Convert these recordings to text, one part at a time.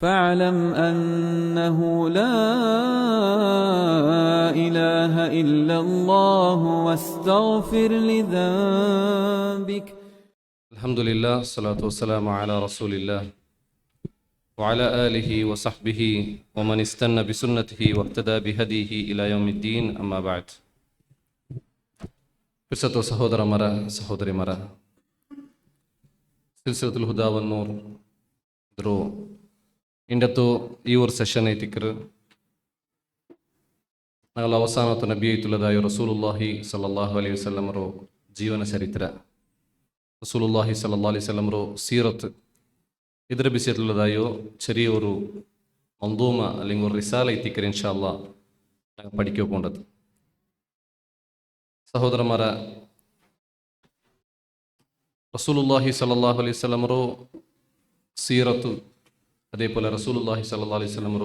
فاعلم أنه لا إله إلا الله واستغفر لذنبك. الحمد لله الصلاة والسلام على رسول الله وعلى آله وصحبه ومن استنى بسنته واهتدى بهديه إلى يوم الدين أما بعد. பிற்சத்துவ ಸಹೋದರಿ ಮರ ಸಿಲ್ಸಿಲತುಲ್ ಹುದಾ ವನ್ನೂರ್ ಇದ್ರು ಇಂಡತ್ತು ಈ ಒಂದು ಸೆಷನ್ ಐತಿಕ್ರು ನಾಗಲ ಅವಸಾನತ್ತು ನಬಿ ಐತುಲ್ಲದಾಯು ರಸೂಲುಲ್ಲಾಹಿ ಸಲ್ಲಲ್ಲಾಹು ಅಲೈಹಿ ವಸಲ್ಲಮರು ಜೀವನ ಚರಿತ್ರೆ റസൂലുള്ളാഹി സ്വല്ലല്ലാഹു അലൈഹി വസല്ലം സീറത്ത് ഇതിൻ്റെ വിഷയത്തിലുള്ളതായോ ചെറിയൊരു മന്ദൂമ അല്ലെങ്കിൽ ഒരു റിസാല എത്തിക്കർ ഇൻഷാ അല്ലാഹ് ഞങ്ങൾ പഠിക്കുക പോണ്ടത്. സഹോദരന്മാരെ, റസൂലുള്ളാഹി സ്വല്ലല്ലാഹു അലൈഹി വസല്ലം സീറത്ത്, അതേപോലെ റസൂലുള്ളാഹി സ്വല്ലല്ലാഹു അലൈഹി വസല്ലം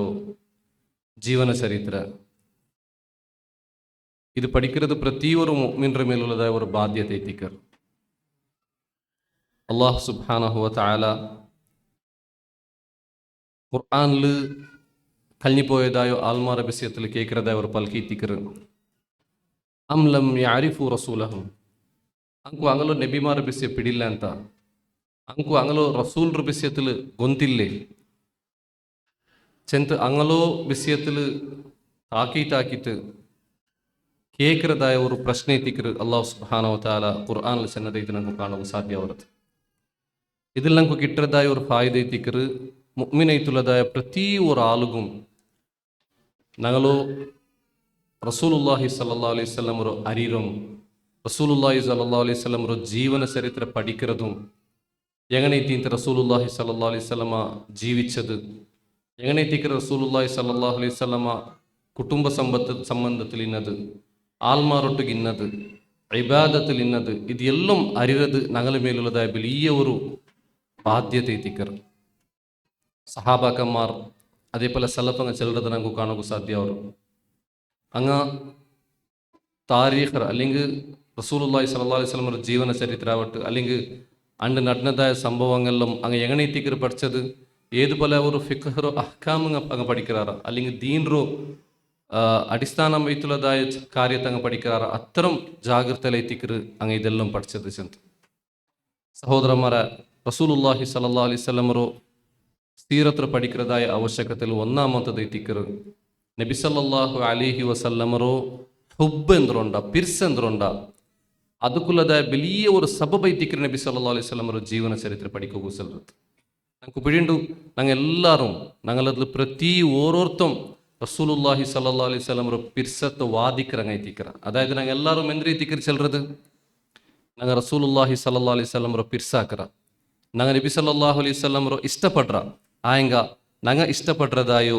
ജീവന ചരിത്ര, ഇത് പഠിക്കുന്നത് പ്രതിയൊരു മുഅ്മിന്റെ മേലുള്ളതായ ഒരു ബാധ്യത എത്തിക്കർ. അല്ലാഹു സുബ്ഹാനഹു വ തആല ഖുർആനിൽ കഴിഞ്ഞുപോയതായോ ആൽമാര വിഷയത്തിൽ കേൾക്കുന്നതായ ഒരു പൽക്കീത്തിക്കർ അം ലം യഅരിഫു റസൂലഹും, ಅಂಕು ಅಂಗಲೋ ನಬಿಮಾರ ವಿಷಯ ಪಿಡಿಲ್ಲ ಅಂತ, ಅಂಕು ಅಂಗಲೋ റസൂൽರ വിഷയത്തിൽ ഗൊന്തില്ലേ ചെന്ത് ಅಂಗಲೋ വിഷയത്തിൽ താക്കിയിട്ട് കേൾക്കുന്നതായ ഒരു പ്രശ്ന എത്തിക്കർ അല്ലാഹു സുബ്ഹാനഹു വ തആല ഖുർആനിൽ ചെന്നതായിട്ട് നമുക്ക് കാണാൻ സാധ്യമാവുന്നത്. ഇതിൽ നമുക്ക് കിട്ടുന്നതായ ഒരു ഫായിദ എത്തിക്കർ മുഅ്മിനൈത്തുള്ളതായ പ്രതി ഒരു ആളുകും ഞങ്ങളോ റസൂലുള്ളാഹി സ്വല്ലല്ലാഹു അലൈഹി വസല്ലം അരീറും റസൂലുള്ളാഹി സ്വല്ലല്ലാഹു അലൈഹി വസല്ലം ജീവന ചരിത്ര പഠിക്കുന്നതും എങ്ങനെയെത്തിയിട്ട് റസൂലുള്ളാഹി സ്വല്ലല്ലാഹു അലൈഹി വസല്ലം ജീവിച്ചത്, എങ്ങനെയെത്തിക്കർ റസൂലുള്ളാഹി സ്വല്ലല്ലാഹു അലൈഹി വസല്ലം കുടുംബ സംബന്ധത്തിൽ ഇന്നത്, ആൽമാരൊട്ടുക ഇന്നത്, ഇബാദത്തിൽ ഇന്നത്, ഇതെല്ലാം അറിയത് ഞങ്ങളുടെ മേലുള്ളതായ വലിയ ഒരു ബാധ്യത എത്തിക്കർ. സഹാബാക്കന്മാർ അതേപോലെ സലഫങ്ങ ചിലരത് നമുക്ക് കാണുക സാധ്യമാവും. അങ്ങ് താരീഖർ അല്ലെങ്കിൽ റസൂലുള്ളാഹി സ്വല്ലല്ലാഹു അലൈഹി വസല്ലം ജീവന ചരിത്രാവട്ട് അല്ലെങ്കിൽ അണ്ട് നടന്നതായ സംഭവങ്ങളിലും അങ്ങ് എങ്ങനെ എത്തിക്കർ പഠിച്ചത്, ഏതുപോലെ ഒരു ഫിഖ്ഹറോ അഹ്കാമ അങ്ങ് പഠിക്കാറ അല്ലെങ്കിൽ ദീൻറോ അടിസ്ഥാനം വൈത്തുള്ളതായ കാര്യത്തെ അങ്ങ് പഠിക്കാറ അത്തരം ജാഗ്രതയിൽ എത്തിക്കർ അങ്ങ് ഇതെല്ലാം പഠിച്ചത് ചെന്ന്. സഹോദരന്മാരെ, റസൂലുള്ളാഹി സ്വല്ലല്ലാഹു അലൈഹി വസല്ലം സീറത്ത് പഠിക്കുന്നതായ ആവശ്യകതയിൽ ഒന്നാമത്തത് എത്തിക്കർ നബി സല്ലല്ലാഹു അലൈഹി വസല്ലമറോ ഹുബ് എന്തുണ്ട പിർസ് എന്തുണ്ട അതുക്കുള്ളതായ വലിയ ഒരു സബബ് എത്തിക്കർ നബി സല്ലല്ലാഹു അലൈഹി വസല്ലമറോ ജീവന ചരിത്ര പഠിക്കുക ചെല്ലത്. ഞങ്ങൾക്ക് പിടിയുണ്ട്, ഞങ്ങൾ എല്ലാവരും ഞങ്ങളതിൽ പ്രതി ഓരോരുത്തും റസൂലുള്ളാഹി സ്വല്ലല്ലാഹു അലൈഹി വസല്ലമറോ പിർസത്ത് വാദിക്കറങ്ങ എത്തിക്കറ. അതായത് ഞങ്ങൾ എല്ലാവരും എന്തിനാ എത്തിക്കർ ചെല്ലത്, ഞങ്ങൾ റസൂലുള്ളാഹി സ്വല്ലല്ലാഹു അലൈഹി വസല്ലമറോ പിർസാക്കറ, ഞങ്ങൾ നബി സല്ലല്ലാഹു അലൈഹി വസല്ലമറോ ഇഷ്ടപ്പെടുற ആയെങ്ക ഞങ്ങൾ ഇഷ്ടപ്പെടുறதாயோ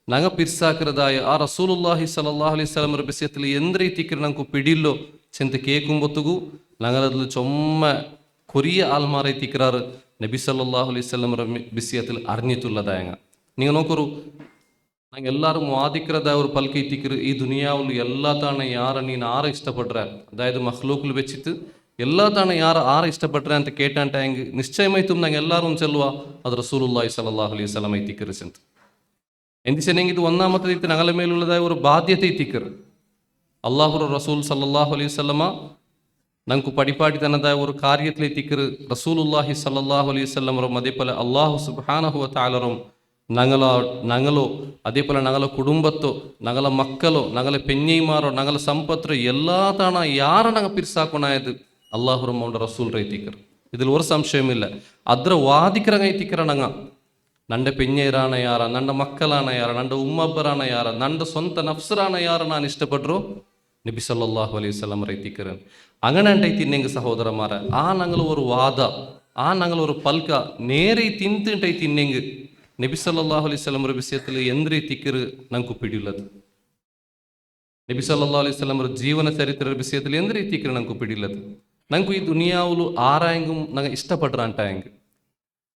ഞങ്ങൾ പിർസാക്കുന്നതായോ ആ റസൂലുള്ളാഹി സ്വല്ലല്ലാഹു അലൈഹി വസല്ലം വിഷയത്തിൽ എന്ത് ರೀತಿക്ക് ഞങ്ങൾക്ക് പിടിയില്ലോ ചെന്ന് കേൾക്കുമ്പോഴത്തേക്കു ഞങ്ങളതിൽ ചുമ്മ കൊറിയ ആൽമാരെ എത്തിക്കാറ് നബി സല്ലല്ലാഹു അലൈഹി വസല്ലം വിഷയത്തിൽ അറിഞ്ഞിട്ടുള്ളതായങ്ങ. നിങ്ങൾ നോക്കൊരു ഞങ്ങൾ എല്ലാവരും വാദിக்கிறതായ ഒരു പൽക്ക് എത്തിക്കറ് ഈ ദുനിയാവിൽ എല്ലാ തവണ യാറെ നീನು ആരെ ഇഷ്ടപ്പെടുற, അതായത് മഖ്ലൂക്കിൽ വെച്ചിട്ട് എല്ലാ തവണ ആരെ ഇഷ്ടപ്പെടുற ಅಂತ കേട്ടാണ്ടെങ്കിൽ നിശ്ചയമായിട്ടും ഞങ്ങൾ എല്ലാവരും ചെല്ലുക അത് റസൂലുള്ളാഹി സ്വല്ലല്ലാഹു അലൈഹി വസല്ലം എത്തിക്കറ് ചെന്ന്. എന്തിച്ചെങ്കിൽ ഇത് ഒന്നാമത്തെ ഞങ്ങളുടെ മേലുള്ളതായ ഒരു ബാധ്യത എത്തിക്കർ. അള്ളാഹുർ റസൂൽ സല്ലല്ലാഹു അലൈഹി വസല്ലമ ഞങ്ങൾക്ക് പടിപ്പാടി തന്നതായ ഒരു കാര്യത്തിൽ എത്തിക്കർ റസൂലുള്ളാഹി സല്ലല്ലാഹു അലൈഹി വസല്ലം അതേപോലെ അള്ളാഹു സുബ്ഹാനഹു വ തആലറും ഞങ്ങളോ അതേപോലെ ഞങ്ങളുടെ കുടുംബത്തോ ഞങ്ങളുടെ മക്കളോ ഞങ്ങളുടെ പെഞ്ഞൈമാരോ ഞങ്ങളുടെ സമ്പത്തോ എല്ലാ തവണ യാരെ ഞങ്ങൾ പിരിസാക്കണായത് അള്ളാഹുറും അവൻ്റെ റസൂൽ എത്തിക്കർ. ഇതിൽ ഒരു സംശയമില്ല. അದ್ರ വാദിക്കറങ്ങ എത്തിക്കറ ഞങ്ങൾ ನನ್ನ ಪೆഞ്ഞೇರಾಣ ಯಾರ, ನನ್ನ ಮಕ್ಕಳಾಣ ಯಾರ, ನನ್ನ ಉಮ್ಮಬ್ಬರಾಣ ಯಾರ, ನನ್ನ ಸ್ವಂತ ನಫ್ಸರಾಣ ಯಾರ ನಾನು ಇಷ್ಟಪಟ್ಟರು നബി സല്ലല്ലാഹു അലൈഹി വസല്ലം എത്തിക്കറൻ. അങ്ങനെ ഉണ്ടായിത്തിന്നെങ്കിൽ സഹോദരന്മാരെ, ആ ഞങ്ങൾ ഒരു വാദ ആ ഞങ്ങൾ ഒരു പൽക്ക നേരെ തിന്നിട്ടുണ്ടായിത്തിന്നെങ്കിൽ നബി സല്ലല്ലാഹു അലൈഹി വസല്ലം വിഷയത്തിൽ എന്ത് എത്തിക്കറ് ഞങ്ങൾക്ക് പിടിയുള്ളത്, നബി സല്ലല്ലാഹു അലൈഹി വസല്ലം ജീവന ചരിത്ര വിഷയത്തിൽ എന്ത് എത്തിക്കറ് ഞങ്ങൾക്ക് പിടിയുള്ളത്. ഞങ്ങൾക്ക് ഈ ദുനിയാവിൽ ആരായെങ്കും ഞങ്ങൾ ഇഷ്ടപ്പെടുറാണ്ടായെങ്കിൽ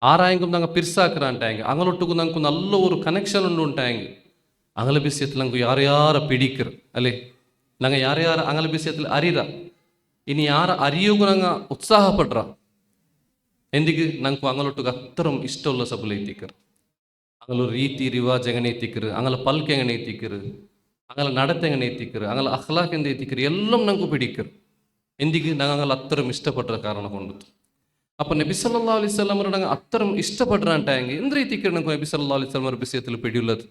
ആരായെങ്കിലും ഞങ്ങൾ പിർസാക്കറാണ്ടായെങ്കിൽ അങ്ങോട്ടൊക്കെ ഞങ്ങൾക്ക് നല്ല ഒരു കണക്ഷൻ ഉണ്ടായെങ്കിൽ അങ്ങനെ വിഷയത്തിൽ ഞങ്ങൾക്ക് യാരെ പിടിക്കറ് അല്ലേ, ഞങ്ങൾ യാരെ അങ്ങനെ വിഷയത്തിൽ അറിയറ, ഇനി യാരെ അറിയുക ഞങ്ങൾ ഉത്സാഹപ്പെടുற എന്തിക്ക് ഞങ്ങൾക്ക് അങ്ങോട്ടൊക്കെ അത്തരം ഇഷ്ടമുള്ള സബല എത്തിക്കറ്. ಅಂಗಲ ರೀತಿ ರಿವಾಜ್ ಎಂಗನೆ ಎತ್ತಿಕ್ಕರು ಅಂಗಲ ಪಲ್ಕೆ ಎಂಗನೆ ಎತ್ತಿಕ್ಕರು ಅಂಗಲ നടത്തെ എങ്ങനെ എത്തിക്കറ് അങ്ങനെ അഖ്ലാഖ് എന്ത് എത്തിക്കറ് എല്ലാം നമുക്ക് പിടിക്കറ് എന്തിക്ക് ഞങ്ങൾ അത്തരം ഇഷ്ടപ്പെട്ട കാരണം കൊണ്ട് അപ്പം നബി സല്ലല്ലാഹു അലൈഹി വസല്ലം ഞങ്ങൾ അത്തരം ഇഷ്ടപ്പെടാണ്ടായെങ്കിൽ എന്ത് രീതിക്ക് നമുക്ക് നബി സല്ലല്ലാഹു അലൈഹി വസല്ലം വിഷയത്തിൽ പിടിയുള്ളത്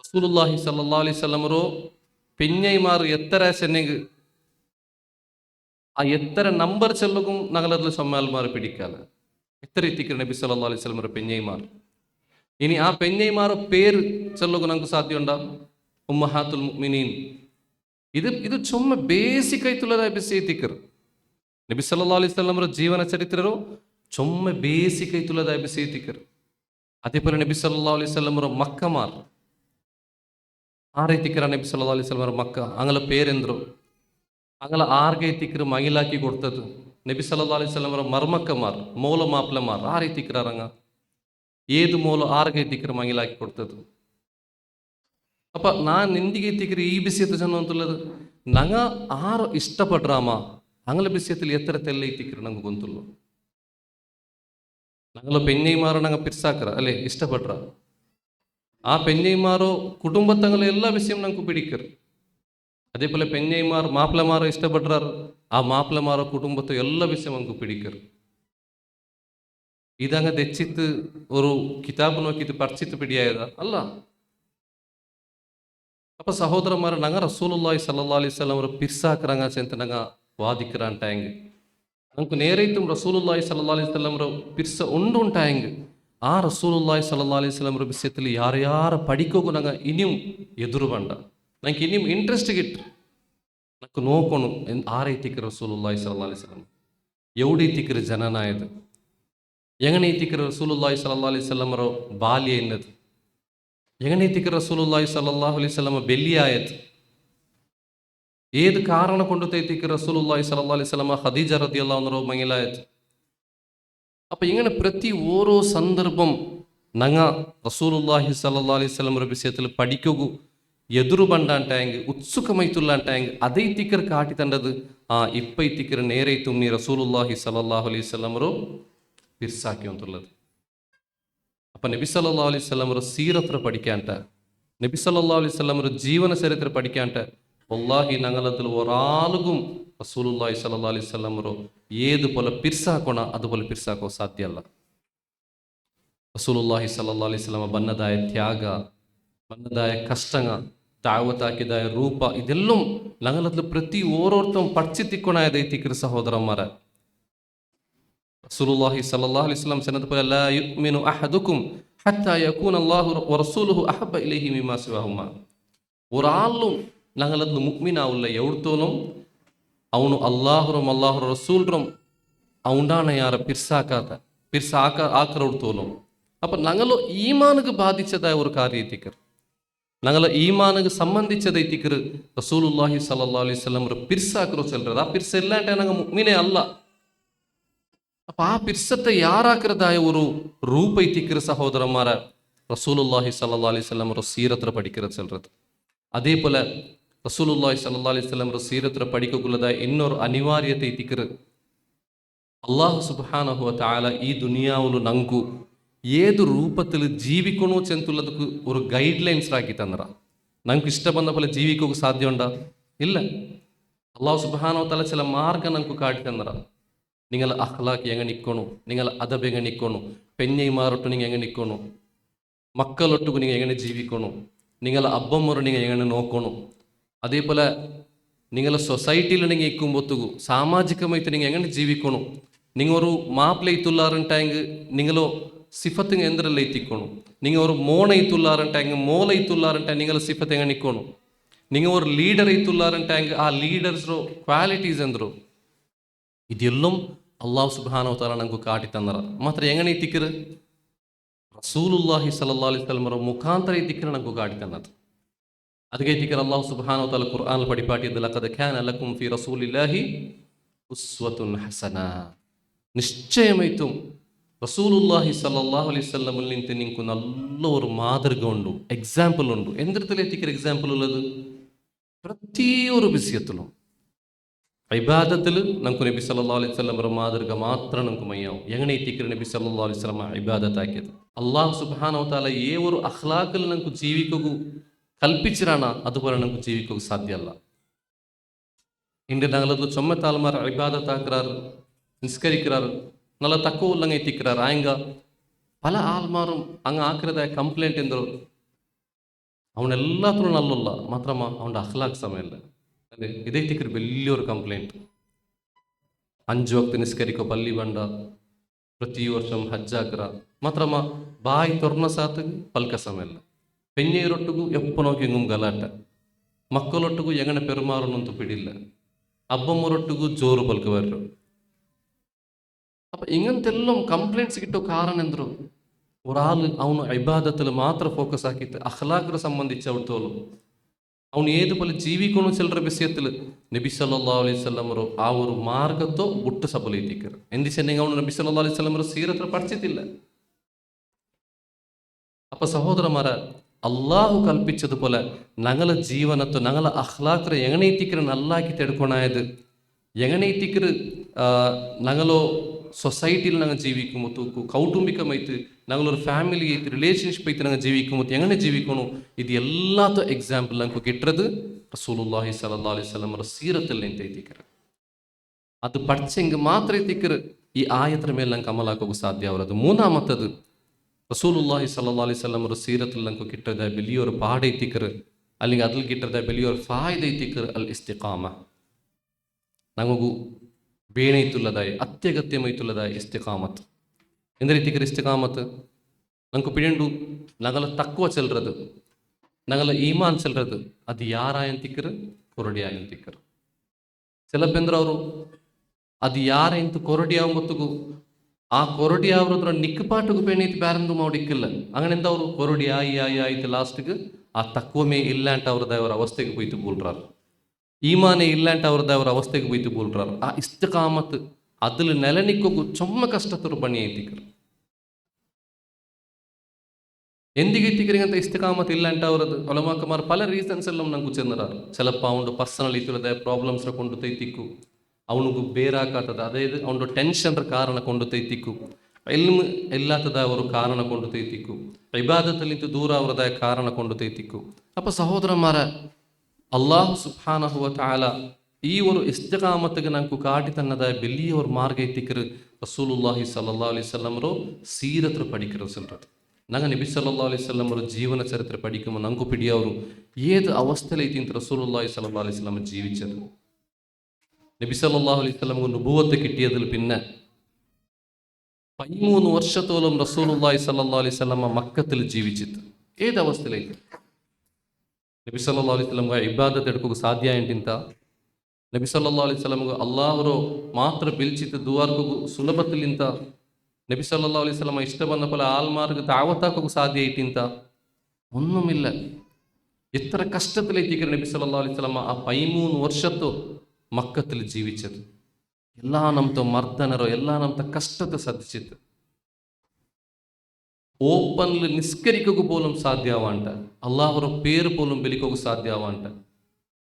റസൂലുള്ളാഹി സല്ലല്ലാഹു അലൈഹി വസല്ലം പെഞ്ഞൈമാർ എത്ര ചെന്നെങ്കിൽ ആ എത്ര നമ്പർ ചെല്ലുകും ഞങ്ങളതിൽ സമ്മാൽമാർ പിടിക്കാല് എത്ര എത്തിക്കറ് നബി സല്ലല്ലാഹു അലൈഹി വസല്ലം പെഞ്ഞൈമാർ ഇനി ആ പെഞ്ഞൈമാർ പേര് ചെല്ലുക നമുക്ക് സാധ്യമുണ്ടാ ഉമ്മഹാത്തുൽ മുഅ്മിനീൻ ഇത് ചുമ്മ ಬೇಸಿಕ್ ಆಯ್ತುಲ್ಲದ ಎತ್ತಿಕ್ಕರು ನಬಿ ಸಲ್ಲಲ್ಲಾಹು ಅಲೈಹಿ ವಸಲ್ಲಂ ಜೀವನ ಚರಿತ್ರೆರು ಚೊಮ್ಮ ಬೇಸಿಕ್ ಆಯ್ತುಲ್ಲದ ಎತ್ತಿಕ್ಕರು അതേപോലെ നബി സല്ലല്ലാഹു അലൈഹി വസല്ലം മക്കമാർ ആരെത്തിക്കറ നബി സല്ലല്ലാഹു അലൈഹി വസല്ലം മക്ക അങ്ങനെ പേരെന്തോ അങ്ങനെ ആർಗೆ എത്തിക്കറ് മയിലാക്കി കൊടുത്തത് നബി സല്ലല്ലാഹു അലൈഹി വസല്ലം മർമക്കമാർ മൂല മാപ്പിളമാർ ആരെത്തിക്കറാറങ്ങ ഏത് മൂല ആർಗೆ എത്തിക്കറ് മയിലാക്കി കൊടുത്തത് അപ്പൊ ഞാൻ എന്തിಗೆ എത്തിക്കറ് ഈ വിഷയത്തിൽ ചെന്നുള്ളത് ഞങ്ങൾ ആറ് ഇഷ്ടപ്പെടാമ അങ്ങനെ വിഷയത്തിൽ എത്ര തെല്ല എത്തിക്കറ് ഞങ്ങൾക്ക് ഗൊಂತುള്ളൂ ഞങ്ങൾ പെഞ്ഞൈമാറോ ഞങ്ങൾ പിർസാക്കറ അല്ലേ ഇഷ്ടപ്പെട്ട ആ പെഞ്ഞൈമാറോ കുടുംബത്തങ്ങളെ എല്ലാ വിഷയം ഞങ്ങൾക്ക് പിടിക്കറ് അതേപോലെ പെഞ്ഞൈമാർ മാപ്പിളമാരോ ഇഷ്ടപ്പെടാറ് ആ മാപ്പിളമാരോ കുടുംബത്തെ എല്ലാ വിഷയം ഞങ്ങൾക്ക് പിടിക്കറ് ഇതങ്ങ് തെച്ചിത്ത് ഒരു കിതാബ് നോക്കിയിട്ട് പഠിച്ചിട്ട് പിടിയായതാ അല്ല അപ്പൊ സഹോദരന്മാരെ ഞങ്ങൾ റസൂലുള്ളാഹി സ്വല്ലല്ലാഹു അലൈഹി വസല്ലം പിർസാക്കറങ്ങ ചെന്ത ഞങ്ങൾ വാദിക്കറാണ്ടായെങ്കിൽ നമുക്ക് നേരേറ്റും റസൂലുള്ളാഹി സ്വല്ലല്ലാഹു അലൈഹി വസല്ലം പിർസ ഉണ്ടായെങ്കിൽ ആ റസൂലുള്ളാഹി സ്വല്ലല്ലാഹു അലൈഹി വസല്ലം വിഷയത്തിൽ ಯಾರು പഠിക്കുക ഞങ്ങൾ ഇനിയും എതിർ വേണ്ട ഞങ്ങൾക്ക് ഇനിയും ഇൻട്രസ്റ്റ് കിട്ടും ഞങ്ങൾക്ക് നോക്കണം ആരെത്തിക്കറ് റസൂലുള്ളാഹി സ്വല്ലല്ലാഹു അലൈഹി വസല്ലം എവിടെത്തിക്കറ് ജനനായത് എങ്ങനെ എത്തിക്കറ് റസൂലുള്ളാഹി സ്വല്ലല്ലാഹു അലൈഹി വസല്ലം ബാല്യ എന്നത് എങ്ങനെ എത്തിക്കറ് റസൂലുള്ളാഹി സ്വല്ലല്ലാഹു അലൈഹി വസല്ലം ബലിയായത് ഏത് കാരണം കൊണ്ട് എത്തിക്കറ് റസൂലുള്ളാഹി സ്വല്ലല്ലാഹു അലൈഹി വസല്ലം ഖദീജ റളിയല്ലാഹു അൻഹ മംഗലായത് അപ്പൊ ഇങ്ങനെ പ്രതി ഓരോ സന്ദർഭം ഞങ്ങൾ റസൂലുള്ളാഹി സ്വല്ലല്ലാഹു അലൈഹി വസല്ലം വിഷയത്തിൽ പഠിക്കുക എതിരു പണ്ടാണ്ടായെങ്കിൽ ഉത്സുകമായിട്ടുള്ളാണ്ടായെങ്കിൽ അതേ എത്തിക്കർ കാട്ടി തണ്ടത് ആ ഇപ്പം എത്തിക്കർ നേരെ തുമ്മി റസൂലുള്ളാഹി സ്വല്ലല്ലാഹു അലൈഹി വസല്ലം പിർസാക്കി വന്നുള്ളത് അപ്പം നബി സല്ലല്ലാഹു അലൈഹി വസല്ലം സീറത്ര പഠിക്കാൻട്ട നബി സല്ലല്ലാഹു അലൈഹി വസല്ലം ജീവന ചരിത്ര പഠിക്കാൻട്ട വല്ലാഹി ഞങ്ങളതിൽ ഒരാളും റസൂലുള്ളാഹി സ്വല്ലല്ലാഹു അലൈഹി വസല്ലം ഏതുപോലെ പിർസാക്കണ അതുപോലെ പിർസാക്കോ സാധ്യമല്ല റസൂലുള്ളാഹി സ്വല്ലല്ലാഹു അലൈഹി വസല്ലം ബന്നതായ ത്യാഗ ബന്നതായ കഷ്ടങ്ങ താവത്താക്കിയതായ ರೂಪ ಇದೆಲ್ಲം ഞങ്ങളതിൽ പ്രതി ഓരോരുത്തരും പഠിച്ചിത്തിക്കണായതെത്തിക്കറ് സഹോദരന്മാരെ റസൂലുള്ളാഹി സ്വല്ലല്ലാഹു അലൈഹി വസല്ലം സനദ് ലാ യുഅ്മിനു അഹദുക്കും ഹത്താ യകൂന അല്ലാഹു വറസൂലുഹു അഹബ്ബ ഇലൈഹി മിമ്മാ സിവാഹുമാ ഒരാളും ഞങ്ങളതിൽ മുഅ്മിനാവുല്ല എവിടുത്തോലും ಅವನು ಅಲ್ಲಾಹ್ರಂ ಅಲ್ಲಾಹ್ರ റസൂൽറും അവണ്ടാണ് യാറെ ആക്കറോടത്തോലും അപ്പം ഞങ്ങൾ ഈമാനുക്ക് ബാധിച്ചതായ ഒരു കാര്യം എത്തിക്കർ ഞങ്ങൾ ഈമാനുക്ക് സംബന്ധിച്ചത് എത്തിക്കർ റസൂലുള്ളാഹി സ്വല്ലല്ലാഹു അലൈഹി വസല്ലം പിർസാക്കറോ ചെല്ലത് ആ പിർസ ഇല്ലാണ്ട് ഞങ്ങൾ മുഅ്മിനെ അല്ല അപ്പൊ ആ പിർസത്തെ യാറാക്കറതായ ഒരു ರೂಪ എത്തിക്കർ സഹോദരന്മാരെ റസൂലുള്ളാഹി സ്വല്ലല്ലാഹു അലൈഹി വസല്ലം സീറത്ര പഠിക്കറ ചെല്ലത് അതേപോലെ റസൂലുള്ളാഹി സ്വല്ലല്ലാഹു അലൈഹി വസല്ലം സീറത്ര പഠിക്കുള്ളതായ ಇನ್ನೊരു അനിവാര്യತೆ എത്തിക്കറ് അല്ലാഹു സുബ്ഹാനഹു വ തആല ഈ ദുനിയാവിൽ നമുക്ക് ഏത് രൂപത്തിൽ ജീവിക്കണോ ചെന്നുള്ളದಕ್ಕೆ ഒരു ಗೈಡ್ ಲೈನ್ಸ್ ആക്കി തന്നറ നമുക്ക് ഇഷ്ടം വന്ന പോലെ ജീവിക്കുക സാധ്യമുണ്ടോ ഇല്ല അല്ലാഹു സുബ്ഹാനഹു വ തആല ചില മാർഗ്ഗം നമുക്ക് കാട്ടി തന്നറ നിങ്ങൾ അഖ്ലാഖ് എങ്ങനെ നിൽക്കണോ നിങ്ങൾ അദബ് എങ്ങനെ നിൽക്കണോ പെഞ്ഞൈമാരൊട്ട് നിങ്ങൾ എങ്ങനെ നിൽക്കണോ മക്കളൊട്ടുക്ക് നിങ്ങൾ എങ്ങനെ ജീവിക്കണോ നിങ്ങൾ അബ്ബമ്മರು നിങ്ങൾ എങ്ങനെ നോക്കണോ അതേപോലെ നിങ്ങൾ സൊസൈറ്റിയിൽ നിങ്ങൾ ഇക്കുമ്പോത്തുകു സാമാജികമായിട്ട് നിങ്ങൾ എങ്ങനെ ജീവിക്കണം നിങ്ങൾ ഒരു മാപ്പിളൈത്തുള്ളാറുണ്ടായെങ്കിൽ നിങ്ങൾ സിഫത്ത് എന്തെല്ലാം എത്തിക്കണം നിങ്ങൾ ഒരു മോണൈത്തുള്ളാറുണ്ടായെങ്കിൽ മോലൈത്തുള്ളാറുണ്ടായി നിങ്ങൾ സിഫത്ത് എങ്ങനെ നിൽക്കണം നിങ്ങൾ ഒരു ലീഡർ ಐത്തുಳ್ಳಾರಂಟಾയെങ്കിൽ ಆ ಲೀಡರ್ಸ್ರು ಕ್ವಾಲಿಟೀಸ್ ಎಂದರು ಇದೆಲ್ಲಂ ಅಲ್ಲಾಹ್ ಸುಬ್ಹಾನಹು ವ ತಆಲ ನಮಗೆ ಕಾಟಿ ತಂದರ ಮಾತ್ರ ಎങ്ങനെ ಎತ್ತಿಕರು റസൂലുള്ളാഹി സ്വല്ലല്ലാഹു അലൈഹി വസല്ലം മുഖാന്തര എത്തിക്കറ് നമുക്ക് കാട്ടി തന്നത് ಅದಕ್ಕೆ ಎತ್ತಿಕರು ಅಲ್ಲಾಹ್ ಸುಬ್ಹಾನಹು ವ ತಆಲ ഖുർആനിൽ പഠിപ്പാട്ടിയത് ലഖദ് കാന ലക്കും ഫീ റസൂലില്ലാഹി ഉസ്വത്തുൻ ഹസന നിശ്ചയമായിട്ടും റസൂലുള്ളാഹി സ്വല്ലല്ലാഹു അലൈഹി വസല്ലമിൽ നിന്ന് നിങ്ങൾക്ക് നല്ല ഒരു മാതൃക ഉണ്ട് എക്സാമ്പിൾ ഉണ്ട് എന്തിടത്തിൽ എത്തിക്കറ് എക്സാമ്പിൾ ഉള്ളത് പ്രതി ഒരു വിഷയത്തിലും ಇಬಾದತಲು ನಂಕು ನಬಿ ಸಲ್ಲಲ್ಲಾಹು ಅಲೈಹಿ ವಸಲ್ಲಂ ಮಾದರ್ಗ ಮಾತ್ರ ನಂಕು ಮಯ್ಯಾವು ಎಂಗನೆ ತಿಕ್ಕಿರ ನಬಿ ಸಲ್ಲಲ್ಲಾಹು ಅಲೈಹಿ ವಸಲ್ಲಂ ಇಬಾದತ್ ಆಕಿയത് അല്ലാഹു സുബ്ഹാനഹു വ തആല ഏ ഒരു അഖ്ലാഖിൽ നമുക്ക് ജീവിക്കുക കൽപ്പിച്ചിരാണ് അതുപോലെ നമുക്ക് ജീവിക്കുക സാധ്യമല്ല. ഇன்று ഞങ്ങളത് ചൊമ്മ താൽമാർ ഇബാദത്ത് ആക്കുറാറ്, നിസ്കരിക്കുറാറ്, നല്ല തക്കോ ഉള്ളങ്ങ എത്തിക്കുറാറ്. ആയങ്ക പല ആൾമാരും അങ്ങ് ആക്കുന്നതായ കംപ്ലൈൻറ്റ് എന്തോ അവനെല്ലാത്തിനും നല്ലുള്ള മാത്രമാ അവൻ്റെ അഖ്ലാഖ് സമയമല്ല. അതെ, ഇതേ തിക്കർ വലിയൊരു കംപ്ലൈൻറ്റ്. 5 വക്ത് നിസ്കരിക്കോ പള്ളി വേണ്ട, ಪ್ರತಿ ವರ್ಷ ಹಜ್ ಹಾಕ್ರ ಮಾತ್ರಮ್ಮ ಬಾಯಿ ತೊರ್ನ ಸಾತಿಗೆ ಪಲ್ಕ ಸಮಯಲ್ಲ. ಪೆಣ್ಣೀರೊಟ್ಟಿಗೂ ಎಪ್ಪ ನೋಕಿಂಗು ಗಲಾಟ, ಮಕ್ಕಳೊಟ್ಟಿಗೂ ಎಂಗನೆ ಪೆರುಮಾರನಂತೂ പിടില്ല, അബ്ബമ്മൊരൊട്ടിಗೂ ജോറ് പൽക്ക് വരും. അപ്പം ഇങ്ങനത്തെ എല്ലാം കംപ്ലൈൻറ്റ്സ് കിട്ടോ കാരണം എന്തൊരു ഒരാൾ അവന് ഇബാദത്തിൽ മാത്രം ഫോക്കസ് ആക്കിയിട്ട് അഖ്ലാഖിനെ സംബന്ധിച്ചിടത്തോളം ಅವನು ಏದುപോലെ ജീവിക്കണോ ചിലരുടെ വിഷയത്തിൽ നബി സല്ലല്ലാഹു അലൈഹി വസല്ലം ആ ഒരു മാർഗത്തോ ഒട്ട് സബലീകരിക്കರು. എന്തിച്ചെന്നെങ്കിൽ ಅವನು നബി സല്ലല്ലാഹു അലൈഹി വസല്ലം സീറത്ത് പഠിച്ചിട്ടില്ല. അപ്പൊ സഹോദരന്മാരെ, അള്ളാഹു കൽപ്പിച്ചതുപോലെ ഞങ്ങളെ ജീവനത്തോ ഞങ്ങളെ അഖ്ലാഖിനെ എങ്ങനെ എത്തിക്കറ് നല്ലാക്കി തെടുക്കണായത്, എങ്ങനെ എത്തിക്കറ് ഞങ്ങളോ സൊസൈറ്റിയിൽ ഞങ്ങൾ ജീവിക്കുമ്പോൾ കൗಟುಂಬಿಕമായിട്ട് ഞങ്ങളൊരു ഫാമിലി ആയിട്ട് റിലേഷൻഷിപ്പ് ആയിട്ട് ഞങ്ങൾ ജീവിക്കുമ്പോൾ എങ്ങനെ ജീവിക്കണോ ഇത് എല്ലാത്ത എക്സാമ്പിൾ ഞങ്ങൾക്ക് കിട്ടുന്നത് റസൂലുള്ളാഹി സ്വല്ലല്ലാഹു അലൈഹി വസല്ലം സീറത്തിൽ നിന്ന് എത്തിക്കറ്. അത് പഠിച്ചെങ്കിൽ മാത്രമേ എത്തിക്കറ് ഈ ആയത്ര മേൽ ഞങ്ങൾക്ക് അമലാക്കുക സാധ്യമാവുന്നത്. മൂന്നാമത്തത് റസൂലുള്ളാഹി സ്വല്ലല്ലാഹു അലൈഹി വസല്ലം സീറത്തിൽ ഞങ്ങൾക്ക് കിട്ടದ വലിയൊരു പാഠ എത്തിക്കറ്, അല്ലെങ്കിൽ അതിൽ കിട്ടದ വലിയൊരു ഫായിദ എത്തിക്കറ് അൽ ഇസ്തിഖാമ. ഞങ്ങൾക്ക് ಬೇಣೈತುಲ್ಲದಾಯಿ ಅತ್ಯಗತ್ಯಮೈತುಲ್ಲದಾಯಿ ಇಸ್ತಿಕಾಮತ್. ಎಂದ ರೀತಿಗೆ ಇಸ್ತಿಕಾಮತ್ ನಂಗೆ ಪಿಡಿಂಡು ನಗಲ ತక్కువ ಚೆಲ್ರದು, ನಗಲ ಈಮಾನ್ ಚೆಲ್ರದು ಅದು ಯಾರಾಯಂತಿಕ್ಕರು ಕೊರಡಿಯಾಯಂತಿಕ್ಕರು. ചിലപ്പെന്ದ್ರ ಅವರು ಅದು ಯಾರೆಂತು ಕೊರಡಿಯಾവുമ്പത്തുಗೂ ആ കൊറടിയാവുന്നത്ര നിക്കുപാട്ടുക്ക് പേണീത്ത് ಬೇರೆಂದು ಮಾಡಿಕ್ಕಿಲ್ಲ. അങ്ങനെന്താ ಅವರು ಕೊರಡಿ ಆಯಿ ಆಯ್ತು ಲಾಸ್ಟ್ಗೆ ಆ ತಕ್ಕವಮೇ ಇಲ್ಲಾಂಟ ಅವ್ರದ್ದು ಅವರ ಅವಸ್ಥೆಗೆ പോയിട്ട് ಬೂಳ್ರಾರು, ഈമാനെ ഇല്ലാണ്ട് അവരുടെ അവസ്ഥയ്ക്ക് പോയിട്ട് പോൽറാറ്. ആ ഇസ്തിഖാമത്ത് അതിൽ നിലനിക്കൊക്കെ ചുമ കഷ്ടത്തൊരു പണി എത്തിക്കറ്. എന്തിಗೆ എത്തിക്കറിങ്ങനത്തെ ഇസ്തിഖാമത്ത് ഇല്ലാണ്ട് അവരത് ഒലമാക്കന്മാർ പല റീസൺസ് എല്ലാം നമുക്ക് ചെന്നിറാറ്. ചിലപ്പോൾ അവൻ്റെ പർസണലിറ്റിയുടെ പ്രോബ്ലംസിനെ കൊണ്ട് തെറ്റിക്കും, അവനക്ക് ಬೇರಾಕಾತದ, അതായത് അവൻ്റെ ടെൻഷൻ്റെ കാരണം കൊണ്ട് തെറ്റിക്കും, ഇൽമ് ഇല്ലാത്തതായ ഒരു കാരണം കൊണ്ട് തെറ്റിക്കും, ഇബാദത്തിൽ നിന്ന് ദൂര അവരുടെ കാരണം കൊണ്ട് തെറ്റിക്കും. അപ്പോൾ സഹോദരന്മാരെ, അള്ളാഹു സുബ്ഹാനഹു വ തആല ഈ ഒരു ഇസ്തിഖാമത്തിക്ക് നമുക്ക് കാട്ടി തന്നതായ വലിയ ഒരു മാർഗം എത്തിക്കറ് റസൂലുള്ളാഹി സ്വല്ലല്ലാഹു അലൈഹി വസല്ലം സീരത്ത് പഠിക്കറ് சொல்றது. ഞങ്ങൾ നബി സല്ലല്ലാഹു അലൈഹി വസല്ലം ജീവന ചരിത്രം പഠിക്കുമ്പോൾ നമുക്ക് പിടിയാവും ഏത് അവസ്ഥയിലേക്ക് റസൂലുള്ളാഹി സ്വല്ലല്ലാഹു അലൈഹി വസല്ലം ജീവിച്ചത്. നബി സല്ലല്ലാഹു അലൈഹി വസല്ലം നുബുവത്ത് കിട്ടിയതിൽ പിന്നെ 13 വർഷത്തോളം റസൂലുള്ളാഹി സ്വല്ലല്ലാഹു അലൈഹി വസല്ലം മക്കത്തിൽ ജീവിച്ചിട്ട് ഏത് അവസ്ഥയിലേക്ക് നബി സല്ലല്ലാഹു അലൈഹി വസല്ലം ഇബാദത്ത് എടുക്കുക സാധ്യമായിട്ടിಂತ നബി സല്ലല്ലാഹു അലൈഹി വസല്ലം അല്ലാഹുರೋ ಮಾತ್ರ పిలిచితే ದುವಾರ್ಕಗೂ ಸುಲಭത്തിಲಿಂತ നബി സല്ലല്ലാഹു അലൈഹി വസല്ലം ഇഷ്ട ಬಂದ പോലെ ആൾമാർക്ക് ദഅവത്താക്കുക സാധ്യമായിട്ടിಂತ ഒന്നുമില്ല. എത്ര കഷ്ടത്തിലേക്ക് നബി സല്ലല്ലാഹു അലൈഹി വസല്ലം ആ 13 വർഷത്തോ മക്കത്തിൽ ജീവിച്ചത്. എല്ലാ നമത്തെ മർദ്ദനരോ എല്ലാ നമത്തെ കഷ്ടത്തെ സഹിച്ചിട്ട് ഓപ്പണിൽ നിസ്കരിക്കുക പോലും സാധ്യമാവാണ്ട, അള്ളാഹുರ പേര് പോലും വിളിക്കുക സാധ്യമാവാണ്ട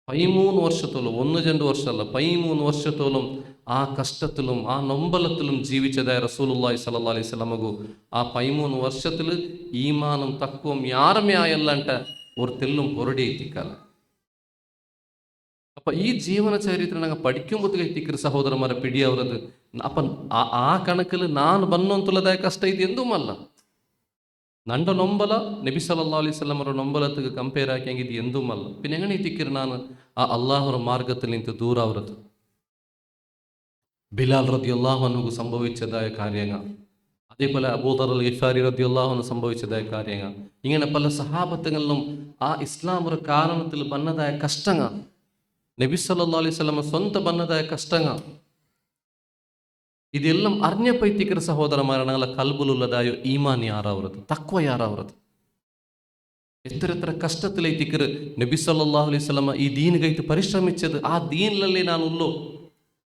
13 വർഷത്തോളം, 1-2 വർഷമല്ല 13 വർഷത്തോളം ആ കഷ്ടത്തിലും ആ നൊമ്പലത്തിലും ജീവിച്ചതായ റസൂലുള്ളാഹി സ്വല്ലല്ലാഹു അലൈഹി വസല്ലമಗೂ ആ 13 വർഷത്തിൽ ഈമാനും തഖ്വയും യാരുമേ ആയല്ലಂಟ ഒരു തെല്ലും പൊറടി എത്തിക്കാല. അപ്പൊ ഈ ജീവന ചരിത്രം ഞങ്ങൾ പഠിക്കുമ്പോൾ എത്തിക്കರು സഹോദരന്മാരെ പിടിയാവുന്നത്. അപ്പം ആ കണക്കിൽ ನಾನು ಬನ್ನೊಂತುಲ್ಲದಾಯ ಕಷ್ಟ ಇದು ಎಂದೂಮಲ್ಲ. ನಂಡ ನೊಂಬಲ ನಬಿ ಸಲ್ಲല്ലാഹು ಅಲೈಹಿ ವಸಲ್ಲಂ ನೊಂಬಲತ್ತಿಗೆ ಕಂಪೇರ್ ಆಕಿಯಂಗೆ ಇದು ಎಂದೂಮಲ್ಲ. പിന്നെ എങ്ങനെ എത്തിക്കರು ನಾನು ആ അള്ളാഹുರ മാർഗത്തിൽ നിന്ന് ദൂരാവുന്നത്. ബിലാൽ റളിയല്ലാഹു അൻഹു സംഭവിച്ചതായ കാര്യങ്ങൾ, അതേപോലെ അബൂദർ അൽ ഗിഫാരി റളിയല്ലാഹു അൻഹു സംഭവിച്ചതായ കാര്യങ്ങൾ, ഇങ്ങനെ പല സഹാബത്തുകളിലും ആ ഇസ്ലാം ഒരു കാരണത്തിൽ ബന്നതായ കഷ്ടങ്ങൾ, നബി സല്ലല്ലാഹു അലൈഹി വസല്ലം സ്വന്തം ബന്നതായ കഷ്ടങ്ങൾ, ಇದೆಲ್ಲ ಅರ್ಣ್ಯಪೈತಿಕರ ಸಹೋದರಮಾರ ഞങ്ങളെ കൽബിലുള്ളതായ ഈമാൻ യാറാവുന്നത്, തഖ്വ യാറാവുന്നത്. എത്ര കഷ്ടത്തിലെത്തിക്കർ നബി സല്ലല്ലാഹു അലൈഹി വസല്ലം ഈ ദീനിಗೈತೆ ಪರಿಶ್ರಮಿച്ചത്. ಆ ದೀನಲ್ಲೇ ನಾನು ಉಳ್ಳೋ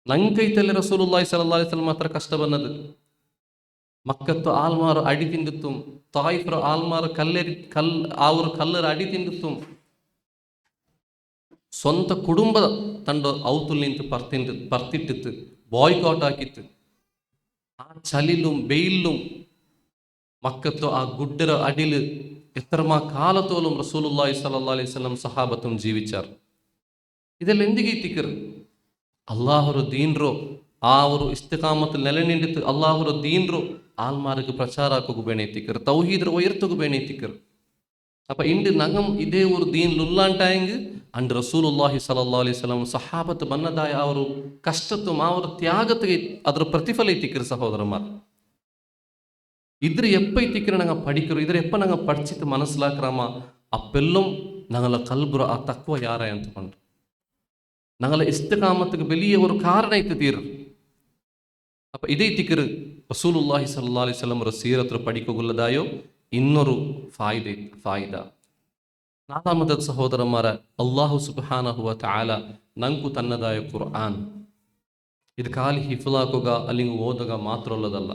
ನಂಗೈತಲ್ಲೇ റസൂലുള്ളാഹി സ്വല്ലല്ലാഹു അലൈഹി വസല്ലം ಮಾತ್ರ ಕಷ್ಟ ಬನ್ನದು. മക്കത്ത് ആൾമാർ അടി തിന്നിത്തും, തായിഫർ ആൾമാർ കല്ലർ അടി തിന്നിത്തും, ಸ್ವಂತ ಕುಟುಂಬ ತಂಡ ಔತುಲ್ ನಿಂತು ಪರ್ತಿಟ್ಟಿತ್ತು, ಬಾಯ್ಕಾಟ್ ಹಾಕಿತ್ತು. ആ ചലിലും വെയിലും മക്കത്തോ ആ ഗുഡ്ഡര അടില് എത്രമാ കാലത്തോളം റസൂലുള്ളാഹി സ്വല്ലല്ലാഹി അലൈഹി വസല്ലം സഹാബത്തും ജീവിച്ചാർ. ಇದೆಲ್ಲ ಎಂದಿಗೆ ತಿಕ್ಕರು? ಅಲ್ಲಾಹರು ದೀನ್ರು ಆ ಅವರು ಇಸ್ತಿಕಾಮത്തിൽ ನೆಲೆನಿಂಡಿತ್ತು ಅಲ್ಲಾಹರು ದೀನ್ರು ആൾമാർക്ക് പ്രചാരാക്കുക വേണേത്തിക്കർ, തൗഹീദ് ഉയർത്തുക വേണേത്തിക്കർ. അപ്പൊ ഇണ്ട് നഗം ഇതേ ഒരു ദീനിലുള്ളാണ്ടായെങ്കിൽ അണ്ട് റസൂലുള്ളാഹി സ്വല്ലല്ലാഹി അലൈഹി വസല്ലം സഹാബത്ത് ബന്നതായ ആ ഒരു കഷ്ടത്തും ആ ഒരു ത്യാഗത്തെ ಅದರ ಪ್ರತಿಫಲ ಇತ್ತಿಕ್ಕರು സഹോദരന്മാർ. ഇದ್ರ എപ്പ ഇത്തിക്കറ് ഞങ്ങൾ പഠിക്കറോ, ഇದ್ರ എപ്പ ഞങ്ങൾ പഠിച്ചിട്ട് മനസ്സിലാക്കറാമ അപ്പെല്ലാം ഞങ്ങളെ കൽബുറ ആ തക്വ യാറ ಅಂತಕೊಂಡು ഞങ്ങളെ ഇസ്തിഖാമത്തുക്ക് വലിയ ഒരു കാരണം ഇത്ത് തീർ. അപ്പൊ ഇതേ തിക്കറ് റസൂലുള്ളാഹി സ്വല്ലല്ലാഹി അലൈഹി വസല്ലം സീറത്ത് പഠിക്കുള്ളതായോ ಇನ್ನೊರು ಫಾಯಿದ. നാലാമത്തെ സഹോദരന്മാരെ, അല്ലാഹു സുബ്ഹാനഹു വ തആല നമുക്ക് തന്നതായ ഖുർആൻ ഇത് കാലി ഹിഫ്ലാക്കുക അല്ലെങ്കിൽ ഓതുക മാത്രമുള്ളതല്ല,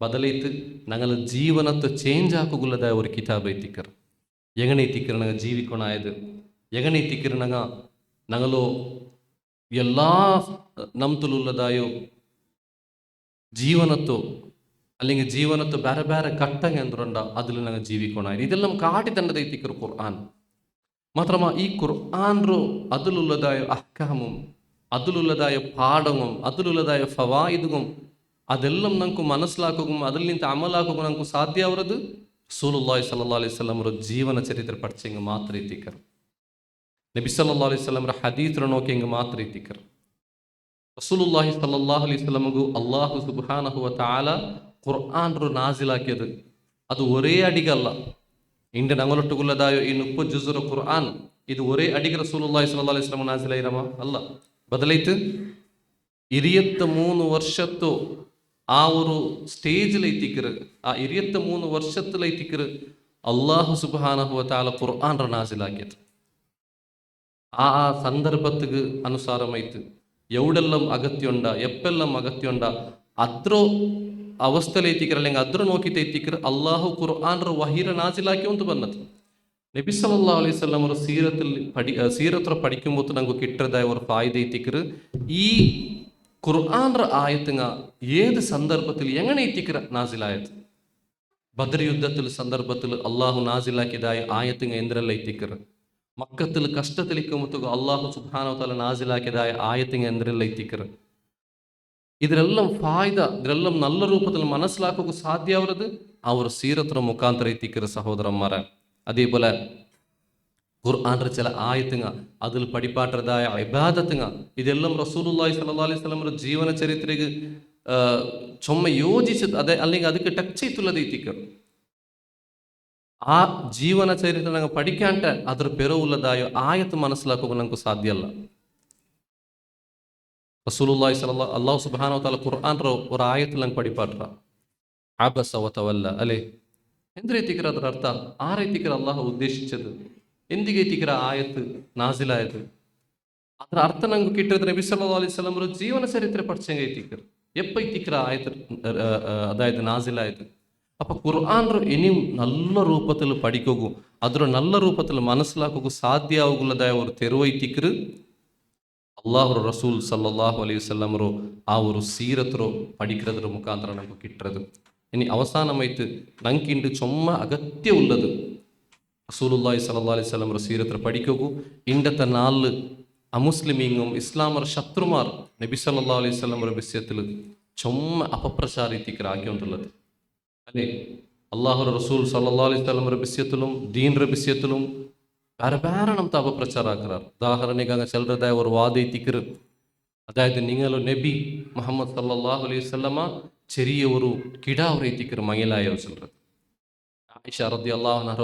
ബദലൈത്ത് ഞങ്ങളെ ജീവനത്തെ ചേഞ്ച് ആക്കുള്ളതായ ഒരു കിതാബ് എത്തിക്കർ. എങ്ങനെ എത്തിക്കർ ഞങ്ങൾ ജീവിക്കണായത്, എങ്ങനെ എത്തിക്കർ ഞങ്ങളോ എല്ലാ നംതുലുള്ളതായോ ಜೀವನತ್ತು അല്ലെങ്കിൽ ಜೀವನತ್ತು ಬೇರೆ ಬೇರೆ ಘಟ್ಟಂಗೆ ಅಂದ್ರಂಡ അതിൽ ഞങ്ങൾ ജീവിക്കണം. ഇതെല്ലാം കാട്ടി തന്നെ എത്തിക്കർ ഖുർആൻ. മാത്രമാ ഈ ഖുർആൻറു അതിലുള്ളതായ അഹ്കാമും അതിലുള്ളതായ പാഠവും അതിലുള്ളതായ ഫവായിദും അതെല്ലാം നമുക്ക് മനസ്സിലാക്കുകയും അതിൽ നിന്ന് അമലാക്കുകയും നമുക്ക് സാധ്യമാവുന്നത് റസൂലുള്ളാഹി സ്വല്ലല്ലാഹി അലൈഹി വസല്ലം ಜೀವನ ಚರಿತ್ರೆ പഠിച്ചെങ്കിൽ മാത്രം എത്തിക്കർ. നബി സല്ലല്ലാഹു അലൈഹി വസല്ലം ഹദീസ് നോക്കിയെങ്കിൽ മാത്രം എത്തിക്കർ. റസൂലുള്ളാഹി സ്വല്ലല്ലാഹു അലൈഹി വസല്ലമക്ക് അല്ലാഹു സുബ്ഹാനഹു വ തആല ഖുർആൻ നാസിലാക്കിയത് അത് ഒരേ അടികല്ല. ഇന്റെ ഞങ്ങളൊട്ടുള്ളതായോ ഈ 30 ജുസുറ ഖുർആൻ ഇത് ഒരേ അടിക്ക് റസൂലുള്ളാഹി സ്വല്ലല്ലാഹു അലൈഹി വസല്ലം നാസിലായിരമ അല്ല, ബദലൈത്ത് 23 വർഷത്തോ ആ ഒരു സ്റ്റേജിലെത്തിക്കറ്, ആ 23 വർഷത്തിലെത്തിക്കറ് അല്ലാഹു സുബ്ഹാനഹു വ തആല ഖുർആൻ നാസിലാക്കിയത്. ആ സന്ദർഭത്തിക്ക് അനുസാരമായിട്ട് എവിടെല്ലാം അഗത്യുണ്ട എപ്പെല്ലാം അഗത്യുണ്ട അത്രോ അവസ്ഥയിലെത്തിക്കർ അല്ലെങ്കിൽ അത്ര നോക്കിയിട്ട് എത്തിക്കർ അള്ളാഹു ഖുർആൻ വഹീറ നാസിലാക്കി ഒന്ന് പറഞ്ഞത്. നബി സല്ലല്ലാഹു അലൈഹി വസല്ലം സീറത്ത് പഠിക്കുമ്പോൾ നമുക്ക് കിട്ടതായ ഒരു ഫായിദ എത്തിക്കർ ഈ ഖുർആൻ ആയത്തുങ്ങ ഏത് സന്ദർഭത്തിൽ എങ്ങനെ എത്തിക്കർ നാസിലായത്. ബദർ യുദ്ധത്തിൽ സന്ദർഭത്തിൽ അള്ളാഹു നാസിലാക്കിയതായ ആയത്തുങ്ങ എന്തെല്ലാം എത്തിക്കർ. മക്കത്തിൽ കഷ്ടത്തിലിക്കുമ്പോൾ അള്ളാഹു സുബ്ഹാനഹു വ തആല നാസിലാക്കിയതായ ആയത്തിങ്ങ എന്തെല്ലാം എത്തിക്കർ. ഇതിലെല്ലാം ഫായിദ, ഇതിലെല്ലാം നല്ല രൂപത്തിൽ മനസ്സിലാക്കുക സാധ്യമാവുന്നത് അവർ സീറത്ര മുഖാന്തര എത്തിക്കറ് സഹോദരന്മാരെ. അതേപോലെ ഖുർആന്റെ ചില ആയത്തുങ്ങ അതിൽ പഠിപ്പാട്ടതായ ഇബാദത്തുങ്ങ ഇതെല്ലാം റസൂലുള്ളാഹി സ്വല്ലല്ലാഹി അലൈഹി വസല്ലം ജീവന ചരിത്രക്ക് ചുമ യോജിച്ച് അതെ അല്ലെങ്കിൽ ಅದಕ್ಕೆ ടച്ച് ചെയ്തുള്ളത് എത്തിക്കർ. ആ ജീവന ചരിത്രം ഞങ്ങൾ പഠിക്കാണ്ട് അದ್ರ പെരുള്ളതായോ ആയത്ത് മനസ്സിലാക്കുക നമുക്ക് സാധ്യമല്ല. റസൂലുള്ളാഹി സ്വല്ലല്ലാഹു അല്ലാഹു സുബ്ഹാനഹു വ തആല ഖുർആൻ ഒരു ആയത്തിൽ ഞങ്ങൾ പഠിപ്പാട്ട അബസ വ തവല്ല അല്ലേ, എന്ത് ರೀತಿಕರ ಅದರ ಅರ್ಥ, ಆ ರೀತಿಕರ ಅಲ್ಲಾಹ್ ಉದ್ದೇಶಿಸಿದ್ದು ಎಂದಿಗೆ ರೀತಿಕರ ಆಯತ್ತು ನಾಜಿಲಾയത് ಅದರ ಅರ್ಥ ನಂಗೆ കിട്ടിയത് നബി സല്ലല്ലാഹു അലൈഹി വസല്ലം ജീവന ചരിത്ര പഠിച്ചെങ്ക എത്തിക്കർ എപ്പ എത്തിക്കര ആയത്ത് അതായത് നാസിലായത്. അപ്പൊ ഖുർആൻ ഇനിയും നല്ല രൂപത്തിൽ പഠിക്കുകയും അതൊരു നല്ല രൂപത്തിൽ മനസ്സിലാക്കുകയും സാധ്യമാകുള്ളതായ ഒരു തെരുവൈത്തിക്കർ അള്ളാഹു റസൂൽ സല്ലല്ലാഹു അലൈഹി വസല്ലം ആ ഒരു സീറത്ത് പഠിക്കുന്നതിന് മുഖാന്തര നമുക്ക് കിട്ടുന്നത്. ഇനി അവസാനമായിട്ട് നമുക്കിണ്ട് ചുമ അഗത്യമുള്ളത് റസൂലുള്ളാഹി സ്വല്ലല്ലാഹി അലൈഹി വസല്ലം സീറത്ത് പഠിക്കുകയും ഇണ്ടത്തെ നാല് അമുസ്ലിമീങ്ങും ഇസ്ലാമർ ശത്രുമാർ നബി സല്ലല്ലാഹു അലൈഹി വസല്ലം വിഷയത്തിൽ ചുമ അപപ്രചാരിത്തിക്കർ ആക്കിക്കൊണ്ടുള്ളത് അല്ലേ. അള്ളാഹു റസൂൽ സല്ലല്ലാഹു അലൈഹി വസല്ലം വിഷയത്തിലും ദീൻ വിഷയത്തിലും ಬೇರೆ ಬೇರೆ ನಮ್ಮ ಅಪಪ್ರಚಾರ ಆಗ್ತಾರೆ. ಉದಾಹರಣೆಗೆ ಚೆಲ್ಲದಾಯ ಒಂದು ವಾದ ಐತಿಕರು, ಅದಾയത് നിങ്ങൾ നബി മുഹമ്മദ് സല്ലല്ലാഹു അലൈഹി വസല്ലമ ചെറിയ ഒരു കിടാവ് എത്തിക്കറ് മങ്ങിലായോ ചൊല്ലത്. ആയിഷ റളിയല്ലാഹു അൻഹ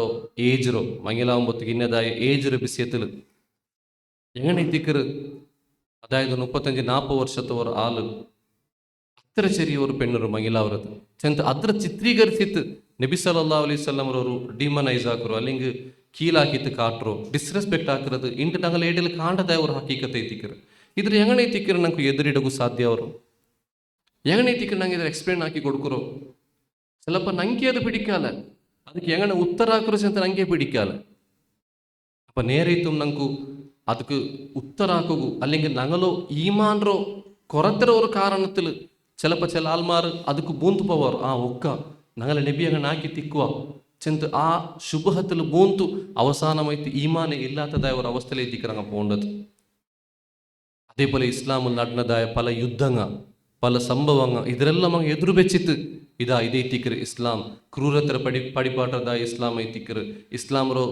ഏജ് മങ്ങിലാവുമ്പോഴത്തേക്ക് ഇന്നതായ ഏജ് വിഷയത്തിൽ എങ്ങനെ എത്തിക്കറ്, അതായത് 35-40 വർഷത്തെ ഒരു ആള് അത്ര ചെറിയ ഒരു പെണ്ണൊരു മങ്ങിലാവരുത് ചെന്ന് അത്ര ചിത്രീകരിച്ചിട്ട് നബി സല്ലല്ലാഹു അലൈഹി വസല്ലം ഒരു ഡിമനൈസ് ആക്കറോ അല്ലെങ്കിൽ കീഴാക്കിയിട്ട് കാട്ടറോ ഡിസ്റെസ്പെക്ട് ആക്കുന്നത് ಇಂಟು ഞങ്ങൾ ഏടിൽ കാണ്ടതായ ഒരു ഹക്കീക്കത്തെ എത്തിക്കറ്. ഇതിൽ എങ്ങനെ എത്തിക്കറ് നമുക്ക് എതിരിടಗೂ സാധ്യമാവറോ, എങ്ങനെ എത്തിക്കറ് ನಂಗೆ ಇದರ ಎಕ್ಸ್ಪ್ಲೇನ್ ಆಕಿ ಕೊಡ್ಕರೋ. ചിലപ്പോൾ ನಂಗೆ ಅದು പിടിക്കാല, ಅದಕ್ಕೆ എങ്ങനെ ഉത്തരാക്കറോ ചെന്ന് ನಂಗೆ പിടിക്കാല. അപ്പം നേരെത്തും നമുക്ക് ಅದಕ್ಕೆ ಉತ್ತರ ಹಾಕೋಗು അല്ലെങ്കിൽ ഞങ്ങളോ ഈമാൻറോ കൊറത്തര ഒരു കാരണത്തിൽ ചിലപ്പോൾ ചില ആൾമാർ ಅದಕ್ಕೆ ಬೂಂತು ಪವರ್ ಒಕ್ಕ ഞങ്ങളെ നബി അങ്ങനെ ആക്കി തിക്കുക ചെന്ന് ആ ശുഭഹത്തിൽ ബൂന്തു അവസാനമായിട്ട് ഈമാനെ ഇല്ലാത്തതായ ഒരു അവസ്ഥയിലേക്ക് അങ്ങ് പോകേണ്ടത്. അതേപോലെ ഇസ്ലാമിൽ നടന്നതായ പല യുദ്ധങ്ങൾ, പല സംഭവങ്ങൾ ഇതിലെല്ലാം അങ്ങ് എതിർ വെച്ചിട്ട് ಇದೈತಿಕ್ರು ಇಸ್ಲಾಂ ಕ್ರೂರತರ ಪಡಿಪಾಟದಾಯ ಇಸ್ಲಾಂ ಐತಿಕ್ರು ಇಸ್ಲಾಮರು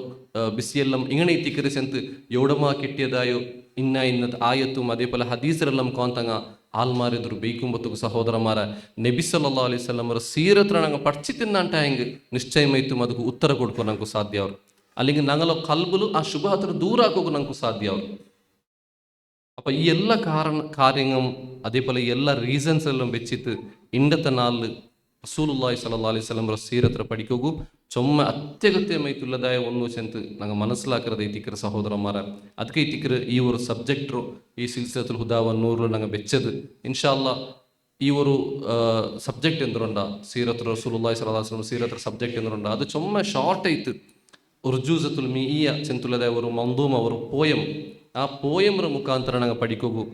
ಬಿಸಿಯೆಲ್ಲಂ ಇಂಗಣ ಐತಿಕ್ರು ಸೆಂತ್ ಎವಡಮ ಕೆಟ್ಟಿಯದಾಯೋ ಇನ್ನದ ಆಯತ್ತು അതേപോലെ ഹദീസിലെല്ലാം കോന്തങ്ങ ആൽമാരെതിർ ബെയ്ക്കുമ്പത്തുക്ക് സഹോദരന്മാരെ നബി സല്ലല്ലാഹു അലൈഹി വസല്ലം സീറത്ര ഞങ്ങൾ പഠിച്ചു തിന്നാണ്ടായെങ്കിൽ നിശ്ചയമായിട്ടും ಅದಕ್ಕೆ ಉತ್ತರ ಕೊಡ್ಕೊ ನಂಗೆ ಸಾಧ್ಯ ಅವರು അല്ലെങ്കിൽ ഞങ്ങളെ കൽബുಲು ആ ശുഭഹತ್ರ ದೂರ ಹಾಕೋಕು ನಂಗೆ ಸಾಧ್ಯ ಅವರು. അപ്പം ഈ എല്ലാ കാര്യങ്ങളും അതേപോലെ എല്ലാ റീസൺസ് എല്ലാം വെച്ചിട്ട് ഇന്നത്തെ നാളിൽ റസൂലുള്ളാഹി സ്വല്ലല്ലാഹു അലൈഹി വസല്ലം സീറത്ര പഠിക്കുകയും ചുമ അത്യഗത്യമായിട്ടുള്ളതായ ഒന്ന് ചെന്ന് ഞങ്ങൾ മനസ്സിലാക്കുന്നത് എത്തിക്കറ് സഹോദരന്മാരെ. ಅದಕ್ಕೆ എത്തിക്കറ് ഈ ഒരു സബ്ജക്റ്റു ഈ സിൽസിലത്തുൽ ഹുദാ വന്നൂറിൽ ഞങ്ങൾ വെച്ചത്. ഇൻഷാ അല്ലാഹ് ഈ ഒരു സബ്ജക്റ്റ് എന്തുകൊണ്ടാ സീറത്ത് റസൂലുള്ളാഹി സ്വല്ലല്ലാഹു അലൈഹി വസല്ലം സീറത്ര സബ്ജക്റ്റ് എന്തുകൊണ്ടാ അത് ചുമ ഷോർട്ട് ആയിട്ട് ഉർജൂസത്തുൽ മിഇയ ചെന്നുള്ളതായ ഒരു മന്ദൂമ ഒരു പോയം ಆ ಪೋಯಮ್ರ ಮುಖಾಂತರ ನಂಗೆ ಪಡಿಕೋಗು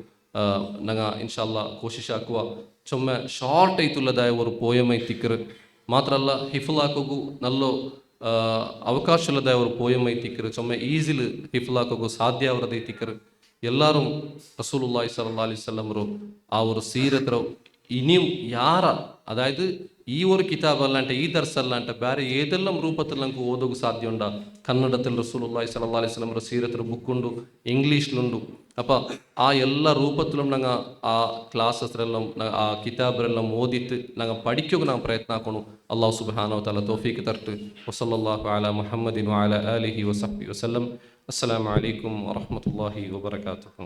ನಂಗೆ ಇನ್ಶಾಲ್ಲ ಕೋಶಿಶ್ ಹಾಕುವ ಚೊಮ್ಮೆ ಶಾರ್ಟ್ ಐತುಲ್ಲದಾಯ ಒಂದು ಪೋಯಮ್ ಐತಿಕ್ಕರು ಮಾತ್ರ ಅಲ್ಲ ಹಿಫಲ್ ಹಾಕೋಗು ನಲ್ಲೋ ಅವಕಾಶಲ್ಲದಾಯ ಒಂದು ಪೋಯಮ್ ಐತಿಕ್ಕರು ಚೊಮ್ಮೆ ಈಸಿಲಿ ಹಿಫಲ್ ಹಾಕೋಗು ಸಾಧ್ಯ ಅವರದ್ದು ಐತಿಕ್ಕರು ಎಲ್ಲರೂ റസൂലുള്ളാഹി സ്വല്ലല്ലാഹു അലൈഹി വസല്ലം ആ ഒരു സീറത്ര ഇനിയും യാര അതായത് ഈ ഒരു കിതാബ് അല്ലാണ്ട് ഈ ദർസ് അല്ലാണ്ട് വേറെ ഏതെല്ലാം രൂപത്തിൽ നമുക്ക് ഓതുക സാധ്യമുണ്ട. കന്നഡത്തിൽ റസൂലുള്ളാഹി സ്വല്ലല്ലാഹു അലൈഹി വസല്ലം സീറത്ര ബുക്കുണ്ട്, ഇംഗ്ലീഷിലുണ്ട്. അപ്പം ആ എല്ലാ രൂപത്തിലും ഞങ്ങൾ ആ ക്ലാസ്സസിലെല്ലാം ആ കിതാബിലെല്ലാം ഓതിയിട്ട് ഞങ്ങൾ പഠിക്കുക നാം പ്രയത്ന ആക്കണം. അല്ലാഹു സുബ്ഹാനഹു വ തആല തൗഫീഖ് തരട്ടെ. വസല്ലല്ലാഹു അലാ മുഹമ്മദിൻ വഅലാ ആലിഹി വസഹ്ബിഹി വസല്ലം. അസ്സലാമു അലൈക്കും വറഹ്മത്തുള്ളാഹി വബറകാതുഹു.